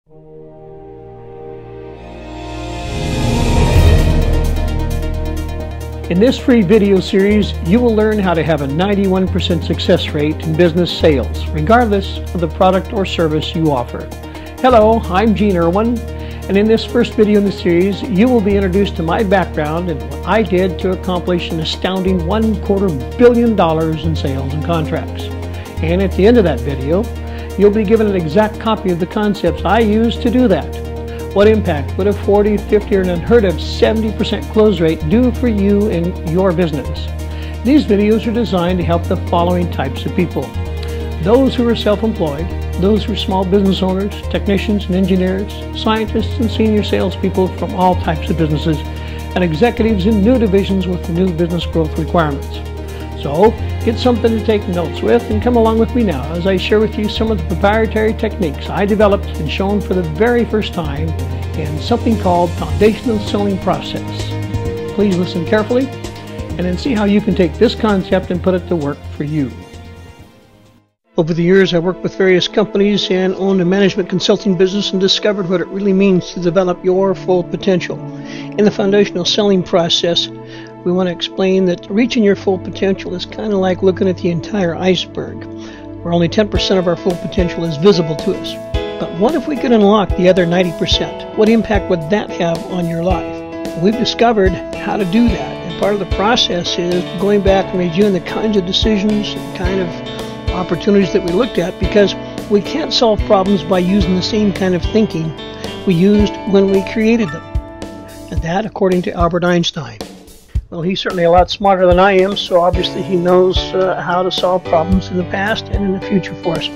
In this free video series, you will learn how to have a 91% success rate in business sales, regardless of the product or service you offer. Hello, I'm Gene Irwin, and in this first video in the series, you will be introduced to my background and what I did to accomplish an astounding $250 million in sales and contracts. And at the end of that video, you'll be given an exact copy of the concepts I used to do that. What impact would a 40, 50, or an unheard of 70% close rate do for you and your business? These videos are designed to help the following types of people: those who are self-employed, those who are small business owners, technicians and engineers, scientists and senior salespeople from all types of businesses, and executives in new divisions with new business growth requirements. So, get something to take notes with and come along with me now as I share with you some of the proprietary techniques I developed and shown for the very first time in something called Foundational Selling Process. Please listen carefully and then see how you can take this concept and put it to work for you. Over the years, I worked with various companies and owned a management consulting business and discovered what it really means to develop your full potential. In the foundational selling process, we want to explain that reaching your full potential is kind of like looking at the entire iceberg, where only 10% of our full potential is visible to us. But what if we could unlock the other 90%? What impact would that have on your life? We've discovered how to do that, and part of the process is going back and reviewing the kinds of decisions and kind of opportunities that we looked at, because we can't solve problems by using the same kind of thinking we used when we created them. And that, according to Albert Einstein. Well, he's certainly a lot smarter than I am, so obviously he knows how to solve problems in the past and in the future for us.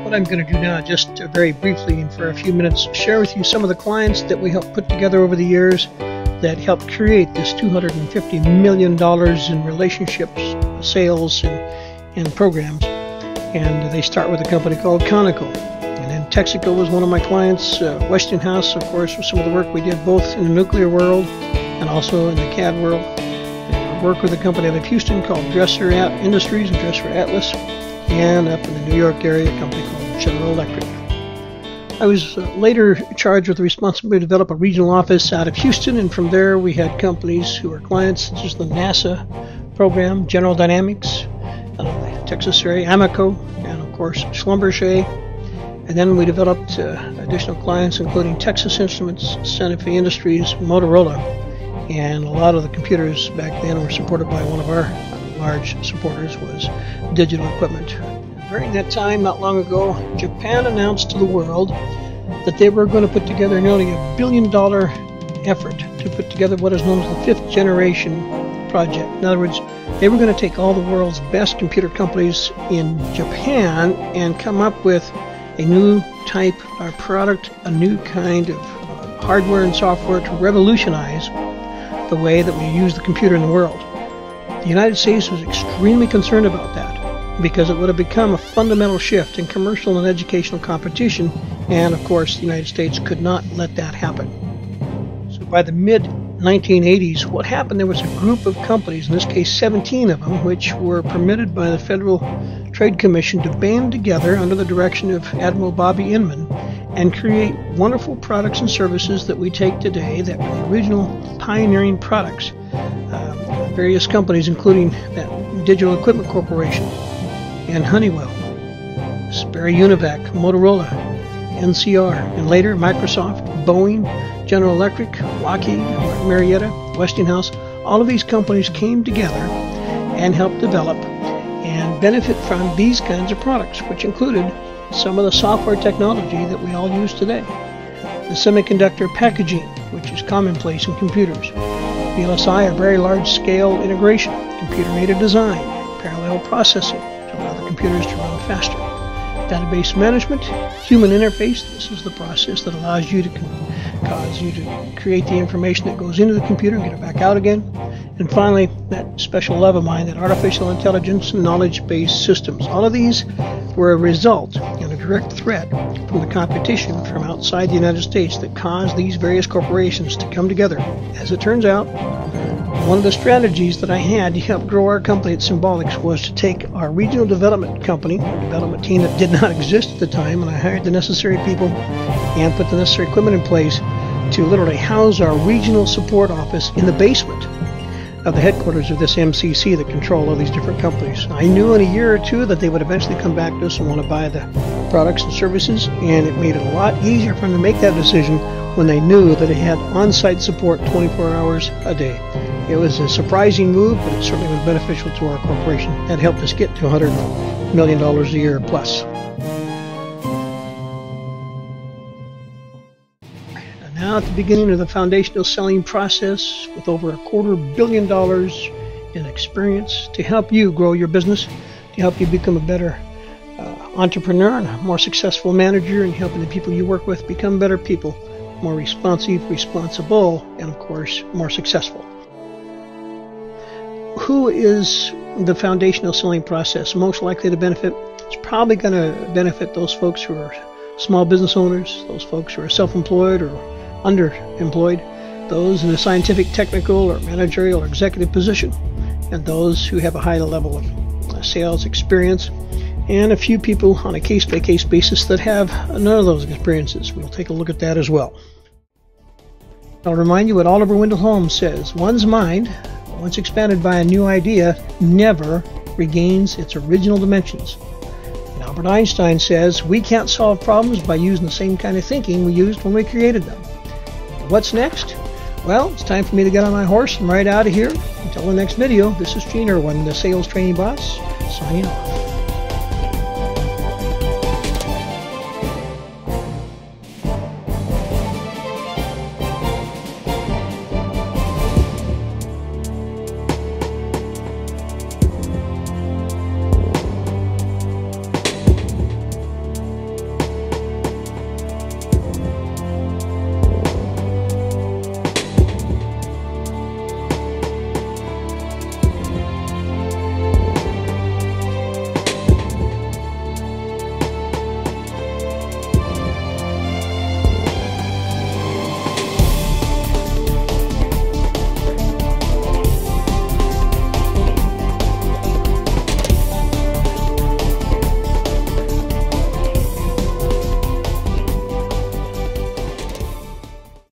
What I'm going to do now, just very briefly and for a few minutes, share with you some of the clients that we helped put together over the years that helped create this $250 million in relationships, sales, and programs. And they start with a company called Conoco. And then Texaco was one of my clients. Westinghouse, of course, was some of the work we did both in the nuclear world and also in the CAD world. And I work with a company out of Houston called Dresser Industries and Dresser Atlas, and up in the New York area, a company called General Electric. I was later charged with the responsibility to develop a regional office out of Houston, and from there we had companies who were clients such as the NASA program, General Dynamics, the Texas area, Amoco, and of course Schlumberger. And then we developed additional clients including Texas Instruments, Santa Fe Industries, Motorola, and a lot of the computers back then were supported by one of our large supporters was Digital Equipment. During that time, not long ago, Japan announced to the world that they were going to put together nearly $1 billion effort to put together what is known as the fifth generation project. In other words, they were going to take all the world's best computer companies in Japan and come up with a new type of product, a new kind of hardware and software to revolutionize the way that we use the computer in the world. The United States was extremely concerned about that because it would have become a fundamental shift in commercial and educational competition, and of course the United States could not let that happen. So by the mid-1980s, what happened, there was a group of companies, in this case 17 of them, which were permitted by the Federal Trade Commission to band together under the direction of Admiral Bobby Inman and create wonderful products and services that we take today that were the original pioneering products. Various companies, including that Digital Equipment Corporation and Honeywell, Sperry Univac, Motorola, NCR, and later Microsoft, Boeing, General Electric, Lockheed, Marietta, Westinghouse. All of these companies came together and helped develop and benefit from these kinds of products, which included some of the software technology that we all use today. The semiconductor packaging, which is commonplace in computers. VLSI, a very large-scale integration, computer-aided design, parallel processing to allow the computers to run faster. Database management, human interface. This is the process that allows you to create the information that goes into the computer and get it back out again. And finally, that special love of mine, that artificial intelligence and knowledge-based systems. All of these were a result and a direct threat from the competition from outside the United States that caused these various corporations to come together. As it turns out, one of the strategies that I had to help grow our company at Symbolics was to take our regional development company, a development team that did not exist at the time, and I hired the necessary people and put the necessary equipment in place to literally house our regional support office in the basement of the headquarters of this MCC that control all these different companies. I knew in a year or two that they would eventually come back to us and want to buy the products and services, and it made it a lot easier for them to make that decision when they knew that it had on-site support 24 hours a day. It was a surprising move, but it certainly was beneficial to our corporation. That helped us get to $100 million a year plus. And now at the beginning of the foundational selling process, with over $250 million in experience to help you grow your business, to help you become a better entrepreneur and a more successful manager, and helping the people you work with become better people, more responsive, responsible, and of course, more successful. Who is the foundational selling process most likely to benefit? It's probably going to benefit those folks who are small business owners, those folks who are self-employed or underemployed, those in a scientific, technical, or managerial or executive position, and those who have a high level of sales experience, and a few people on a case-by-case basis that have none of those experiences. We'll take a look at that as well. I'll remind you what Oliver Wendell Holmes says: one's mind, once expanded by a new idea, never regains its original dimensions. And Albert Einstein says we can't solve problems by using the same kind of thinking we used when we created them. What's next? Well, it's time for me to get on my horse and ride out of here. Until the next video, this is Gene Irwin, the Sales Training Boss, signing off.